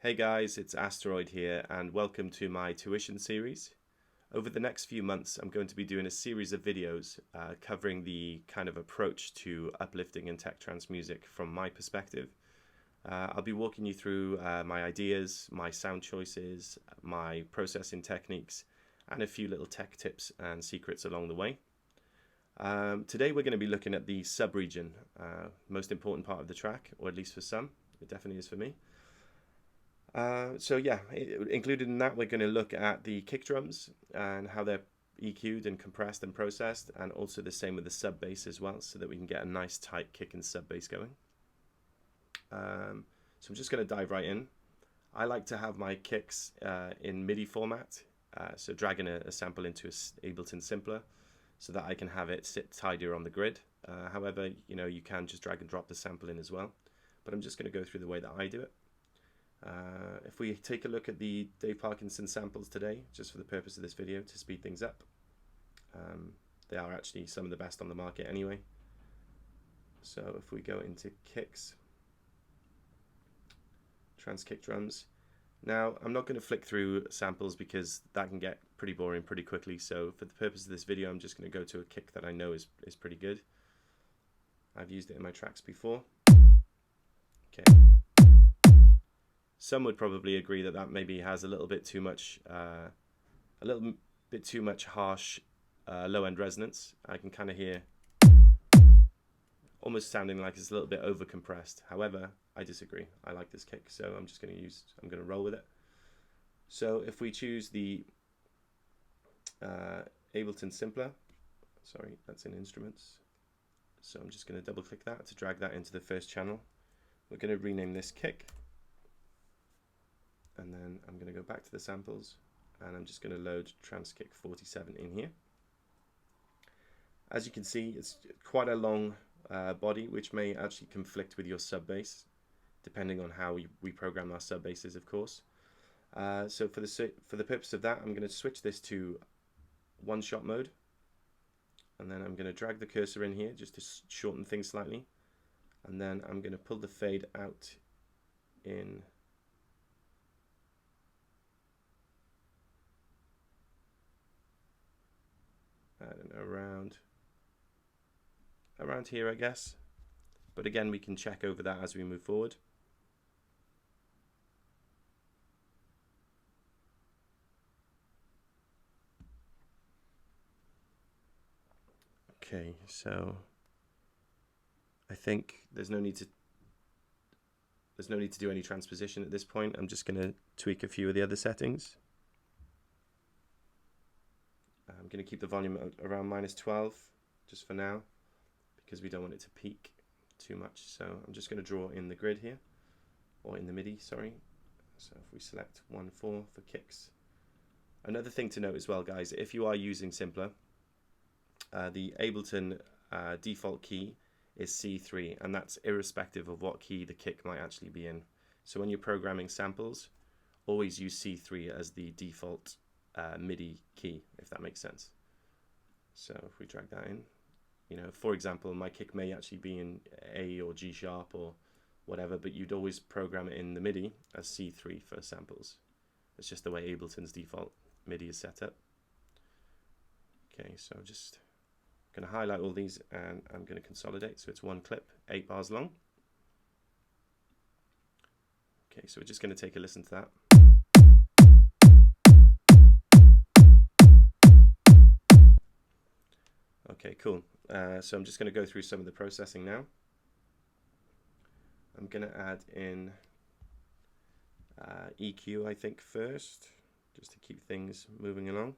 Hey guys, it's Asteroid here and welcome to my tuition series. Over the next few months I'm going to be doing a series of videos covering the kind of approach to uplifting and tech trance music from my perspective. I'll be walking you through my ideas, my sound choices, my processing techniques and a few little tech tips and secrets along the way. Today we're going to be looking at the sub-region, most important part of the track, or at least for some. It definitely is for me. Included in that, we're going to look at the kick drums and how they're EQ'd and compressed and processed, and also the same with the sub bass as well, so that we can get a nice tight kick and sub bass going. So I'm just going to dive right in. I like to have my kicks in MIDI format, so dragging a sample into Ableton Simpler so that I can have it sit tidier on the grid. However, you can just drag and drop the sample in as well, but I'm just going to go through the way that I do it. If we take a look at the Dave Parkinson samples today, just for the purpose of this video, to speed things up, they are actually some of the best on the market anyway. So if we go into kicks, trance kick drums. Now I'm not going to flick through samples because that can get pretty boring pretty quickly, so for the purpose of this video I'm just going to go to a kick that I know is pretty good. I've used it in my tracks before. Okay. Some would probably agree that that maybe has a little bit too much harsh low-end resonance. I can kind of hear almost sounding like it's a little bit over compressed. However, I disagree. I like this kick, so I'm going to roll with it. So if we choose the Ableton Simpler, sorry, that's in instruments. So I'm just going to double click that to drag that into the first channel. We're going to rename this kick. And then I'm going to go back to the samples and I'm just going to load Trance Kick 47 in here. As you can see, it's quite a long body, which may actually conflict with your sub bass, depending on how we program our sub basses, of course. So for the purpose of that, I'm going to switch this to one-shot mode, and then I'm going to drag the cursor in here just to shorten things slightly, and then I'm going to pull the fade out in. I don't know, around here, I guess. But again, we can check over that as we move forward. Okay, so I think there's no need to do any transposition at this point. I'm just going to tweak a few of the other settings. I'm going to keep the volume around -12 just for now because we don't want it to peak too much. So I'm just going to draw in the grid here, or in the MIDI, sorry. So if we select 1.4 for kicks. Another thing to note as well, guys, if you are using Simpler, the Ableton default key is C3, and that's irrespective of what key the kick might actually be in. So when you're programming samples, always use C3 as the default MIDI key, if that makes sense. So if we drag that in, for example, my kick may actually be in A or G sharp or whatever, but you'd always program it in the MIDI as C3 for samples. It's just the way Ableton's default MIDI is set up. Okay, so I'm just going to highlight all these and I'm going to consolidate, so it's one clip, 8 bars long. Okay, so we're just going to take a listen to that. Okay, cool. So I'm just going to go through some of the processing now. I'm going to add in EQ, I think, first, just to keep things moving along.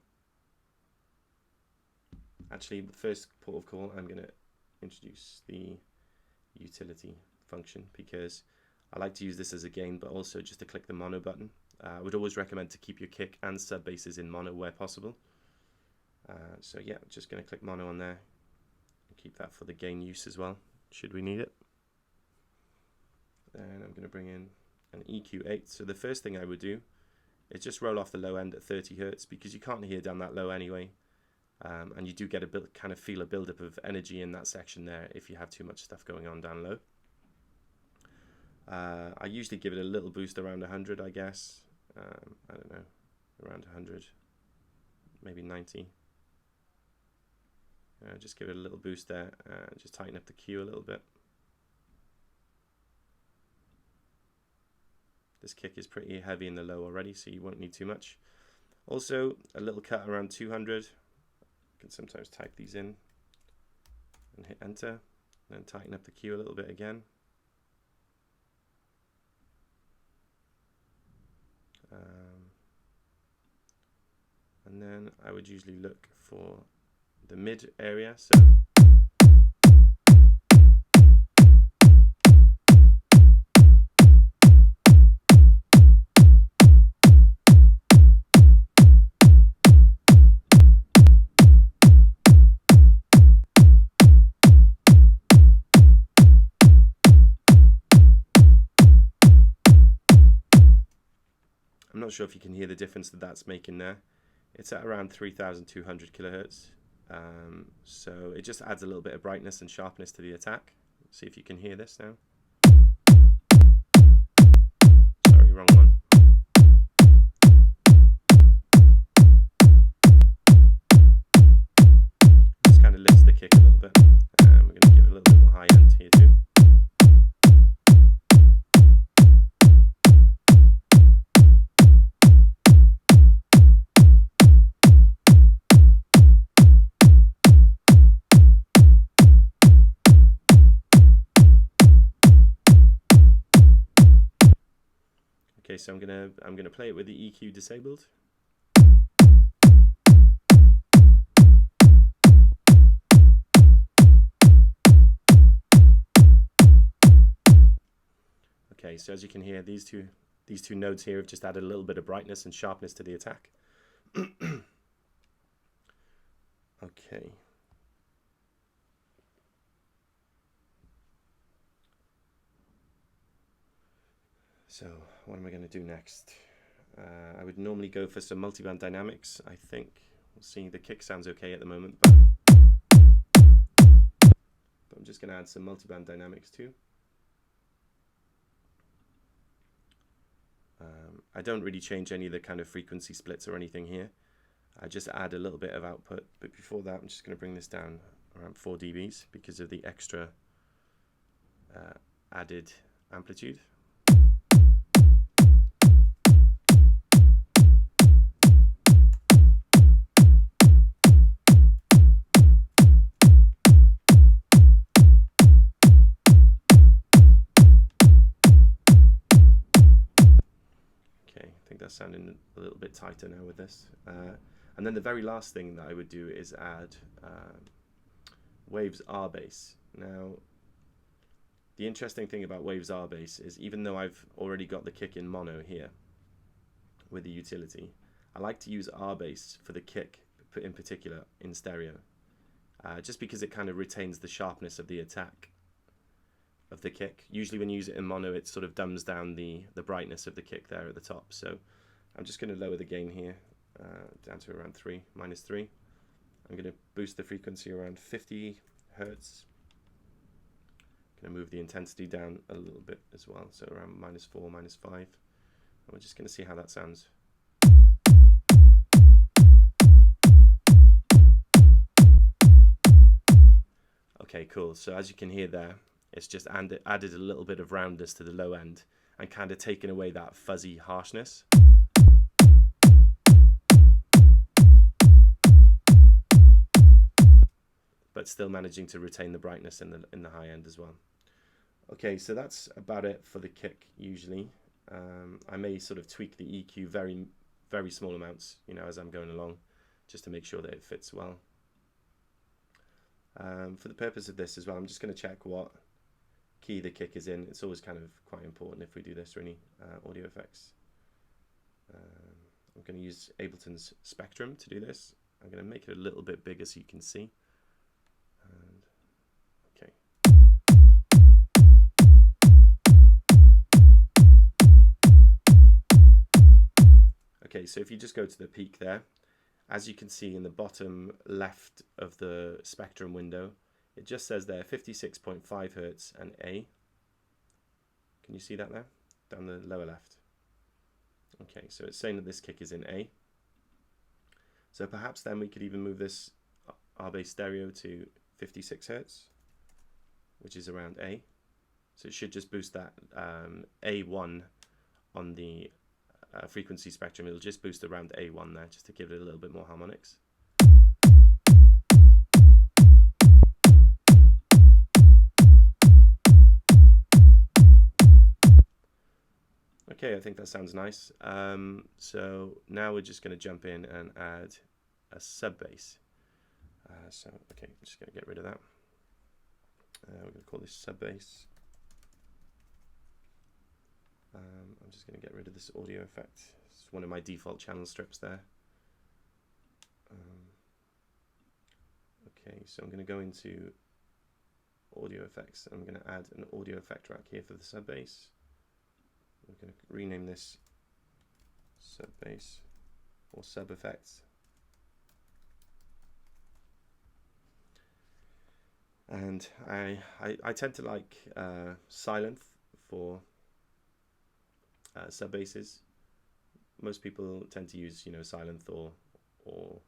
Actually, the first port of call, I'm going to introduce the utility function because I like to use this as a gain, but also just to click the mono button. I would always recommend to keep your kick and sub basses in mono where possible. So yeah, just going to click mono on there and keep that for the gain use as well, should we need it. Then I'm going to bring in an EQ8. So the first thing I would do is just roll off the low end at 30 Hertz because you can't hear down that low anyway. And you do get feel a buildup of energy in that section there if you have too much stuff going on down low. I usually give it a little boost around 100, I guess. I don't know, around 100, maybe 90. Just give it a little boost there, just tighten up the Q a little bit. This kick is pretty heavy in the low already, so you won't need too much. Also, a little cut around 200. You can sometimes type these in and hit enter, and then tighten up the Q a little bit again. And then I would usually look for the mid area. So I'm not sure if you can hear the difference that that's making there. It's at around 3,200 kilohertz. So it just adds a little bit of brightness and sharpness to the attack. See if you can hear this now. Sorry, wrong one. Just kind of lifts the kick a little bit. We're going to give it a little bit more high end here too. Okay, so I'm gonna play it with the EQ disabled. Okay, so as you can hear, these two nodes here have just added a little bit of brightness and sharpness to the attack. Okay. So what am I going to do next? I would normally go for some multiband dynamics. I think we'll see. The kick sounds okay at the moment, but I'm just going to add some multiband dynamics too. I don't really change any of the kind of frequency splits or anything here. I just add a little bit of output, but before that I'm just going to bring this down around 4 dBs because of the extra added amplitude. Sounding a little bit tighter now with this. And then the very last thing that I would do is add Waves R bass. Now, the interesting thing about Waves R bass is even though I've already got the kick in mono here with the utility, I like to use R bass for the kick in particular in stereo, just because it kind of retains the sharpness of the attack of the kick. Usually when you use it in mono, it sort of dumbs down the brightness of the kick there at the top. So I'm just going to lower the gain here down to around -3. I'm going to boost the frequency around 50 hertz. Going to move the intensity down a little bit as well, so around -4, -5. And we're just going to see how that sounds. Okay, cool. So as you can hear there, it's just added a little bit of roundness to the low end and kind of taken away that fuzzy harshness. But still managing to retain the brightness in the high end as well. Okay, so that's about it for the kick usually. I may sort of tweak the EQ very small amounts, you know, as I'm going along, just to make sure that it fits well. For the purpose of this as well, I'm just going to check what key the kick is in. It's always kind of quite important if we do this, really. Audio effects. I'm going to use Ableton's Spectrum to do this. I'm going to make it a little bit bigger so you can see. And, okay. Okay, so if you just go to the peak there, as you can see in the bottom left of the spectrum window, it just says there 56.5 Hertz and A. Can you see that there? Down the lower left. Okay, so it's saying that this kick is in A. So perhaps then we could even move this R-bass stereo to 56 Hertz, which is around A. So it should just boost that A1 on the frequency spectrum. It'll just boost around A1 there, just to give it a little bit more harmonics. Okay, I think that sounds nice. So now we're just going to jump in and add a sub bass. Okay, I'm just going to get rid of that. We're going to call this sub bass. I'm just going to get rid of this audio effect. It's one of my default channel strips there. Okay, so I'm going to go into audio effects. I'm going to add an audio effect track here for the sub bass. We're going to rename this sub bass or sub effects. And I tend to like Sylenth for sub basses. Most people tend to use, you know, Sylenth or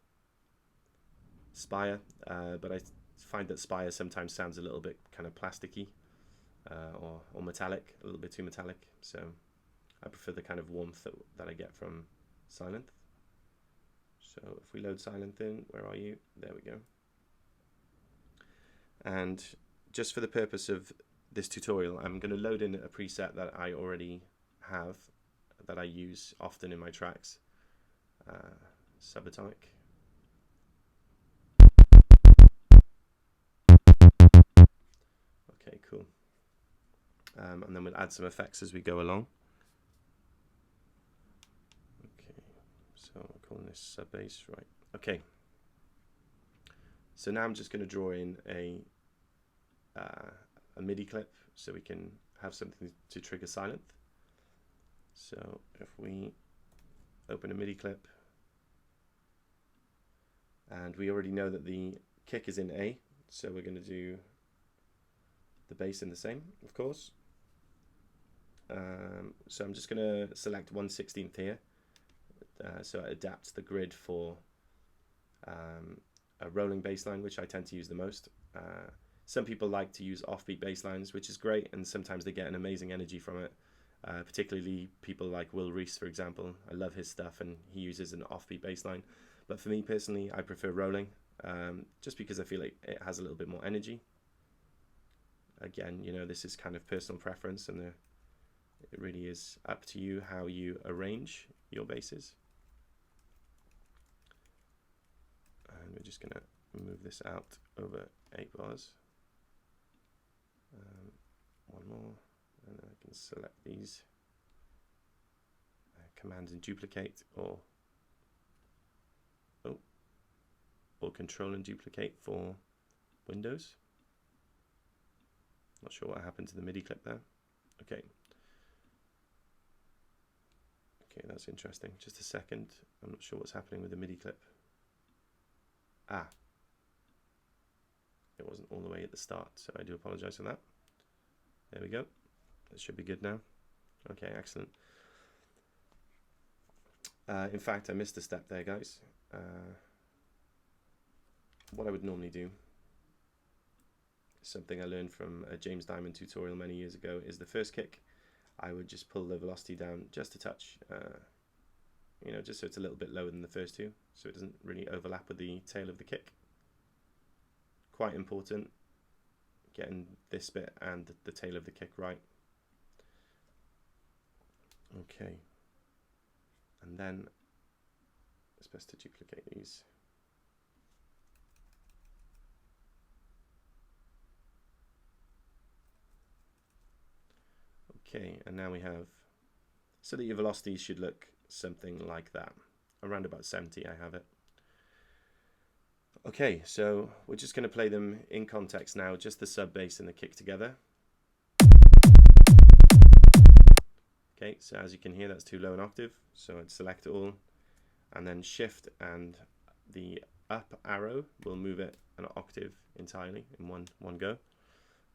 Spire, but I find that Spire sometimes sounds a little bit kind of plasticky or metallic, a little bit too metallic. So I prefer the kind of warmth that I get from Sylenth. So if we load Sylenth in, where are you? There we go. And just for the purpose of this tutorial, I'm going to load in a preset that I already have, that I use often in my tracks, Subatomic. Okay, cool. And then we'll add some effects as we go along. Okay, so we're calling this sub bass, right? Okay. So now I'm just going to draw in a MIDI clip so we can have something to trigger Sylenth. So if we open a MIDI clip, and we already know that the kick is in A, so we're going to do the bass in the same, of course. So I'm just going to select 1/16 here, so it adapts the grid for a rolling bass line, which I tend to use the most. Some people like to use offbeat bass lines, which is great, and sometimes they get an amazing energy from it. Particularly people like Will Reese, for example. I love his stuff, and he uses an offbeat bass line. But for me personally, I prefer rolling, just because I feel like it has a little bit more energy. Again, you know, this is kind of personal preference, and it really is up to you how you arrange your basses. And we're just going to move this out over 8 bars. One more, and then I can select these, Command and duplicate, or Control and duplicate for Windows. Not sure what happened to the MIDI clip there. Okay, that's interesting. Just a second. I'm not sure what's happening with the MIDI clip. It wasn't all the way at the start, so I do apologize for that. There we go. That should be good now. Okay, excellent. In fact, I missed a step there, guys. What I would normally do, something I learned from a James Diamond tutorial many years ago, is the first kick, I would just pull the velocity down just a touch, you know, just so it's a little bit lower than the first two, so it doesn't really overlap with the tail of the kick. Quite important, getting this bit and the tail of the kick right. Okay, and then it's best to duplicate these. Okay, and now we have, so that your velocities should look something like that. Around about 70 I have it. Okay, so we're just going to play them in context now, just the sub bass and the kick together. Okay, so as you can hear, that's too low an octave, so I'd select all, and then shift and the up arrow will move it an octave entirely in one go.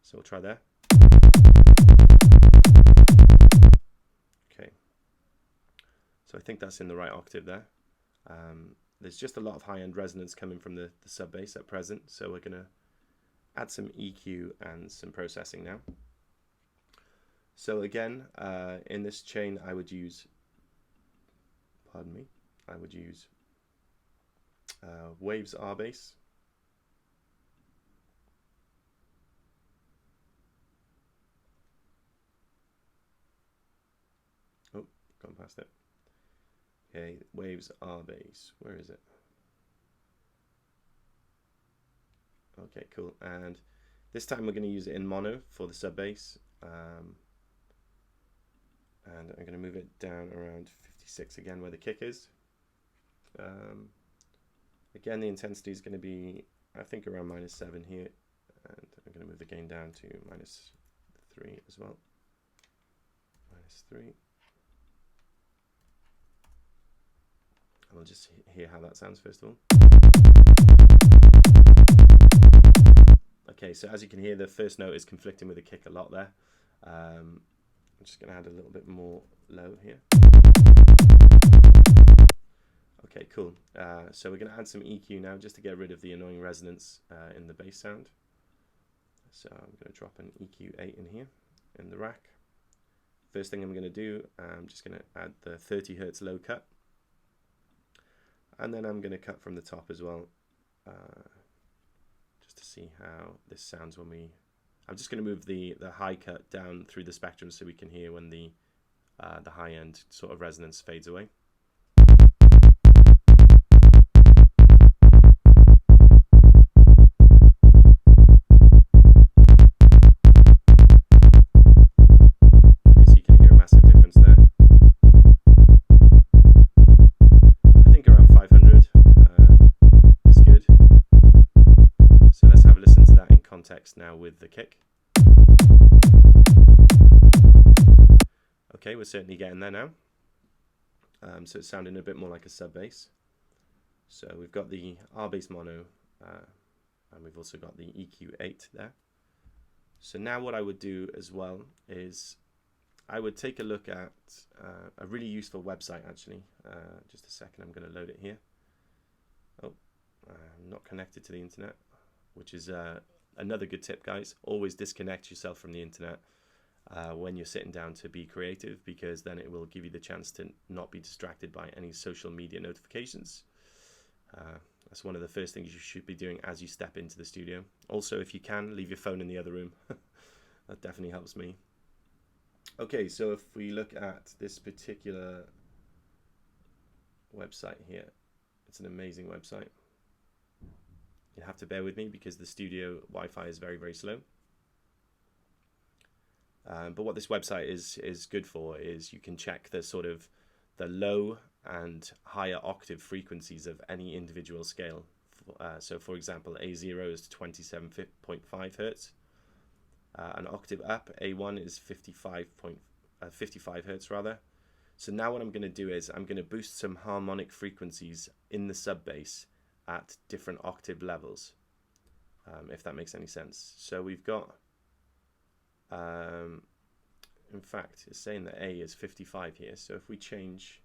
So we'll try there. So I think that's in the right octave there. There's just a lot of high-end resonance coming from the sub bass at present, so we're going to add some EQ and some processing now. So again, in this chain I would use, Waves R bass. Oh, gone past it. Okay, Waves R bass. Where is it? Okay, cool. And this time we're going to use it in mono for the sub bass. And I'm going to move it down around 56 again where the kick is. Again, the intensity is going to be, I think, around -7 here. And I'm going to move the gain down to -3 as well. -3. And we'll just hear how that sounds first of all. Okay, so as you can hear, the first note is conflicting with the kick a lot there. I'm just going to add a little bit more low here. Okay, cool. So we're going to add some EQ now just to get rid of the annoying resonance in the bass sound. So I'm going to drop an EQ 8 in here in the rack. First thing I'm going to do, I'm just going to add the 30 Hertz low cut. And then I'm going to cut from the top as well, just to see how this sounds when we... I'm just going to move the high cut down through the spectrum so we can hear when the high end sort of resonance fades away. Now with the kick. Okay, we're certainly getting there now. So it's sounding a bit more like a sub bass. So we've got the R bass mono, and we've also got the EQ 8 there. So now what I would do as well is I would take a look at a really useful website actually. Just a second, I'm going to load it here. Oh, I'm not connected to the internet, which is another good tip, guys. Always disconnect yourself from the internet when you're sitting down to be creative, because then it will give you the chance to not be distracted by any social media notifications. That's one of the first things you should be doing as you step into the studio. Also, if you can, leave your phone in the other room. That definitely helps me. Okay, so if we look at this particular website here, it's an amazing website. You have to bear with me because the studio Wi-Fi is very, very slow. But what this website is good for is you can check the sort of the low and higher octave frequencies of any individual scale. So for example, A0 is 27.5 Hertz. An octave up, A1 is 55 Hertz rather. So now what I'm going to do is I'm going to boost some harmonic frequencies in the sub bass at different octave levels, if that makes any sense. So we've got, in fact, it's saying that A is 55 here. So if we change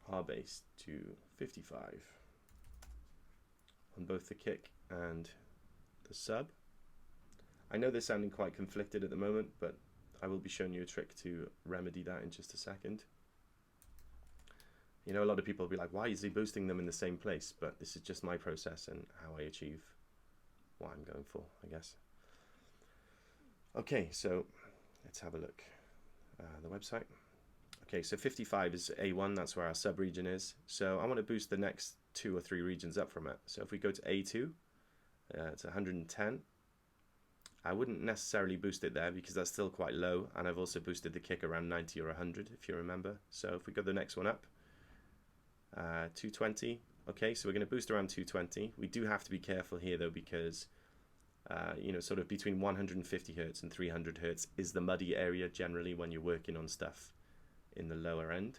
R bass to 55 on both the kick and the sub, I know they're sounding quite conflicted at the moment, but I will be showing you a trick to remedy that in just a second. You know, a lot of people will be like, why is he boosting them in the same place? But this is just my process and how I achieve what I'm going for, I guess. Okay, so let's have a look. The website. Okay, so 55 is A1, that's where our sub-region is. So I want to boost the next 2 or 3 regions up from it. So if we go to A2, it's 110. I wouldn't necessarily boost it there because that's still quite low, and I've also boosted the kick around 90 or 100, if you remember. So if we go the next one up, 220. Okay, so we're going to boost around 220. We do have to be careful here though, because you know, sort of between 150 Hertz and 300 Hertz is the muddy area generally when you're working on stuff in the lower end.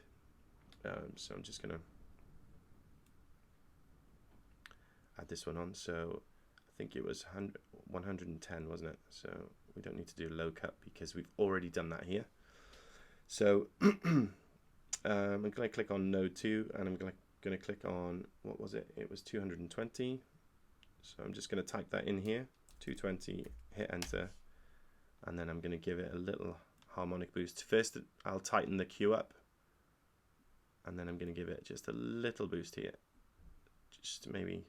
So I'm just going to add this one on. So I think it was 110, wasn't it? So we don't need to do a low cut because we've already done that here. So I'm going to click on node 2, and I'm going to click on, what was it? It was 220. So I'm just going to type that in here, 220, hit enter, and then I'm going to give it a little harmonic boost. First, I'll tighten the Q up, and then I'm going to give it just a little boost here, just maybe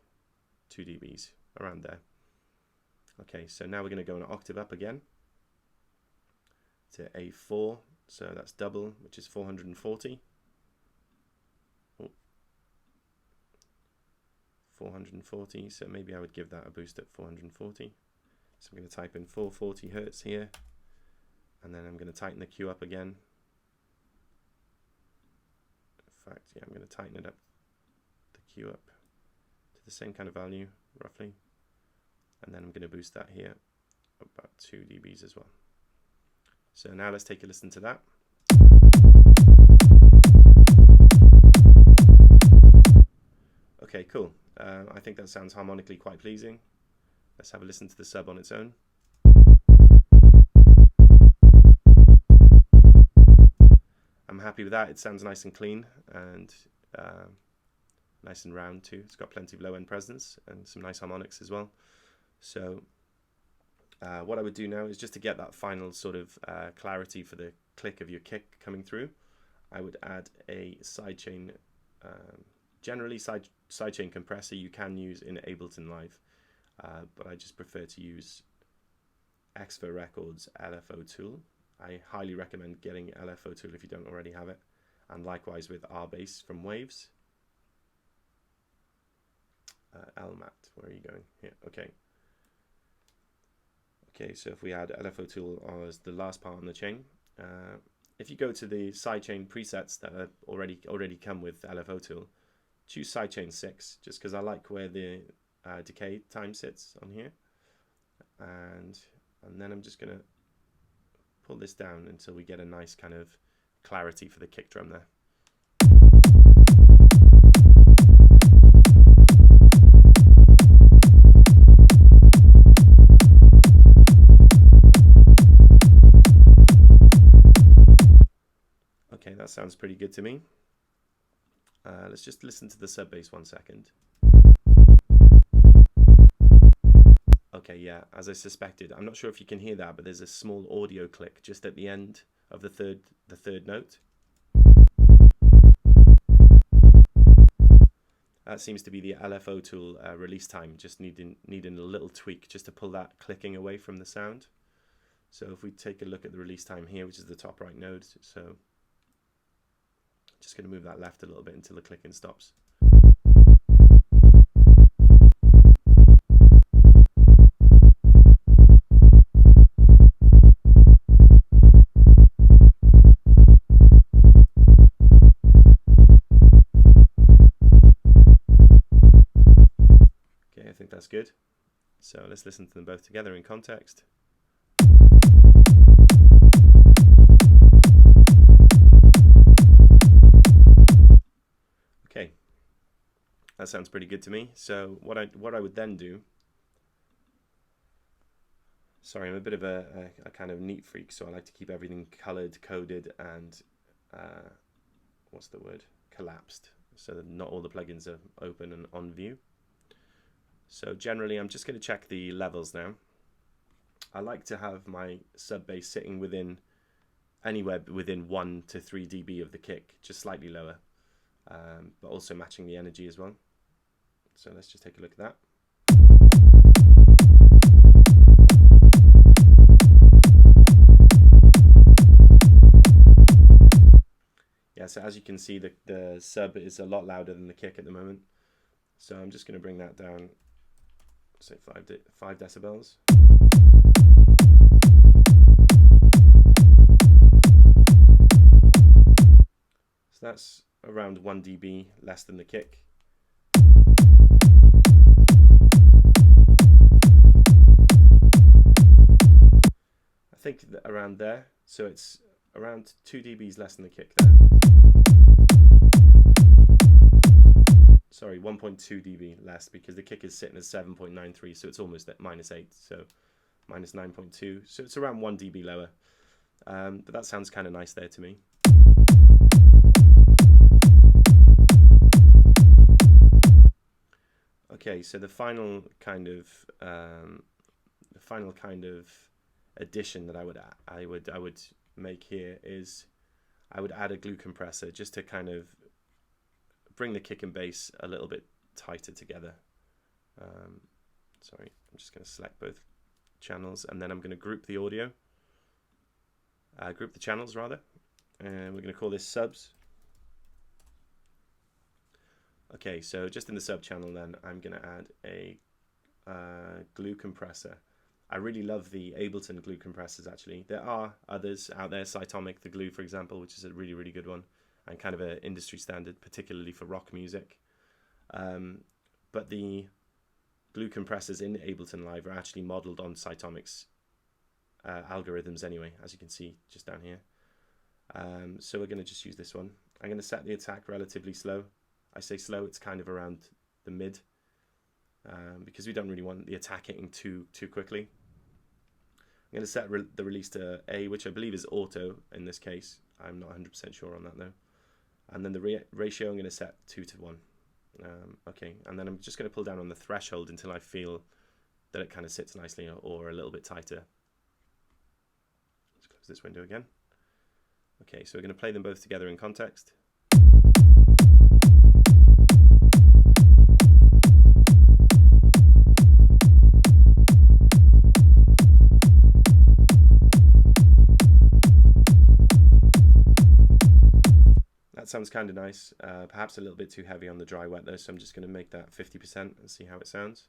2 dBs, around there. Okay, so now we're going to go an octave up again to A4, so that's double, which is 440. 440, so maybe I would give that a boost at 440. So I'm going to type in 440 Hertz here, and then I'm going to tighten the Q up again. In fact, yeah, I'm going to tighten it up, the Q up to the same kind of value, roughly. And then I'm going to boost that here about 2 dBs as well. So now let's take a listen to that. Okay, cool. I think that sounds harmonically quite pleasing. Let's have a listen to the sub on its own. I'm happy with that. It sounds nice and clean and nice and round too. It's got plenty of low end presence and some nice harmonics as well. So what I would do now is, just to get that final sort of clarity for the click of your kick coming through, I would add a sidechain, generally sidechain compressor you can use in Ableton Live, but I just prefer to use Lfo Records Lfo Tool. I highly recommend getting Lfo Tool if you don't already have it, and likewise with R-Bass from Waves. LMAT, where are you going? Here, okay. Okay, so if we add Lfo Tool as the last part on the chain, if you go to the sidechain presets that are already come with Lfo Tool, choose sidechain 6, just because I like where the decay time sits on here, and then I'm just gonna pull this down until we get a nice kind of clarity for the kick drum there. Okay, that sounds pretty good to me. Let's just listen to the sub bass 1 second. Okay, yeah, as I suspected, I'm not sure if you can hear that, but there's a small audio click just at the end of the third note. That seems to be the Lfo Tool release time, just needing a little tweak just to pull that clicking away from the sound. So if we take a look at the release time here, which is the top right node, so just going to move that left a little bit until the clicking stops. Okay, I think that's good. So let's listen to them both together in context. Okay, that sounds pretty good to me. So what I would then do, sorry, I'm a bit of a kind of neat freak, so I like to keep everything colored, coded, and what's the word? Collapsed, so that not all the plugins are open and on view. So generally, I'm just going to check the levels now. I like to have my sub bass sitting within anywhere within 1 to 3 dB of the kick, just slightly lower. But also matching the energy as well. So let's just take a look at that. Yeah, so as you can see, the sub is a lot louder than the kick at the moment. So I'm just going to bring that down, say 5 decibels. So that's around 1 dB less than the kick. I think that around there, so it's around 2 dBs less than the kick there. Sorry, 1.2 dB less, because the kick is sitting at 7.93, so it's almost at -8, so minus 9.2, so it's around 1 dB lower. But that sounds kind of nice there to me. Okay, so the final kind of addition that I would make here is I would add a glue compressor just to kind of bring the kick and bass a little bit tighter together. Sorry, I'm just going to select both channels, and then I'm going to group the audio, group the channels rather, and we're going to call this subs. Okay, so just in the sub channel then I'm going to add a glue compressor. I really love the Ableton glue compressors actually. There are others out there, Cytomic, the glue for example, which is a really, really good one and kind of an industry standard, particularly for rock music. But the glue compressors in Ableton Live are actually modeled on Cytomic's algorithms anyway, as you can see just down here. So we're going to just use this one. I'm going to set the attack relatively slow. I say slow, it's kind of around the mid, because we don't really want the attack hitting too quickly. I'm going to set the release to A, which I believe is auto in this case. I'm not 100% sure on that though. And then the ratio I'm going to set 2:1. Okay, and then I'm just going to pull down on the threshold until I feel that it kind of sits nicely or a little bit tighter. Let's close this window again. Okay, so we're going to play them both together in context. That sounds kind of nice, perhaps a little bit too heavy on the dry wet though, so I'm just going to make that 50% and see how it sounds.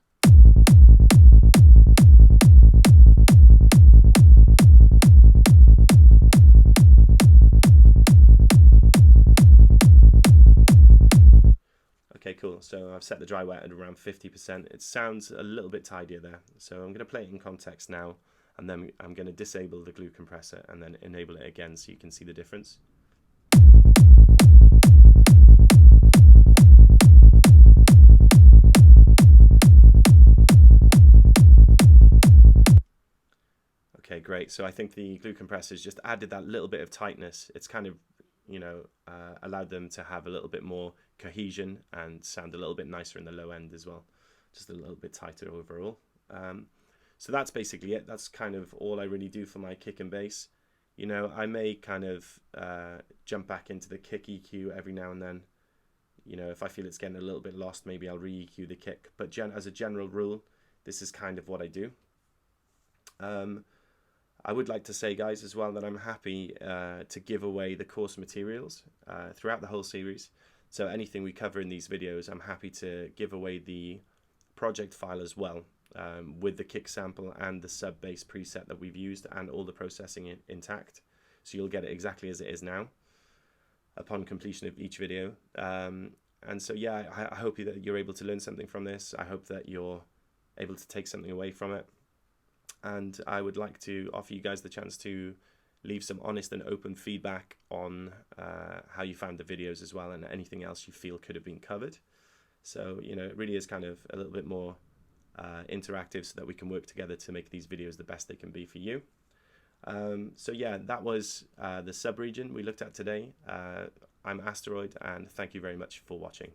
Okay, cool, so I've set the dry wet at around 50%. It sounds a little bit tidier there, so I'm going to play it in context now, and then I'm going to disable the glue compressor and then enable it again so you can see the difference. Okay, great. So I think the glue compressors just added that little bit of tightness. It's kind of, you know, allowed them to have a little bit more cohesion and sound a little bit nicer in the low end as well. Just a little bit tighter overall. So that's basically it. That's kind of all I really do for my kick and bass. You know, I may kind of jump back into the kick EQ every now and then. You know, if I feel it's getting a little bit lost, maybe I'll re-EQ the kick. But as a general rule, this is kind of what I do. I would like to say, guys, as well, that I'm happy to give away the course materials throughout the whole series. So anything we cover in these videos, I'm happy to give away the project file as well, with the kick sample and the sub bass preset that we've used and all the processing intact. So you'll get it exactly as it is now upon completion of each video. And so, yeah, I hope that you're able to learn something from this. I hope that you're able to take something away from it. And I would like to offer you guys the chance to leave some honest and open feedback on how you found the videos as well, and anything else you feel could have been covered. So, you know, it really is kind of a little bit more interactive so that we can work together to make these videos the best they can be for you. So yeah, that was the sub-region we looked at today. I'm Asteroid, and thank you very much for watching.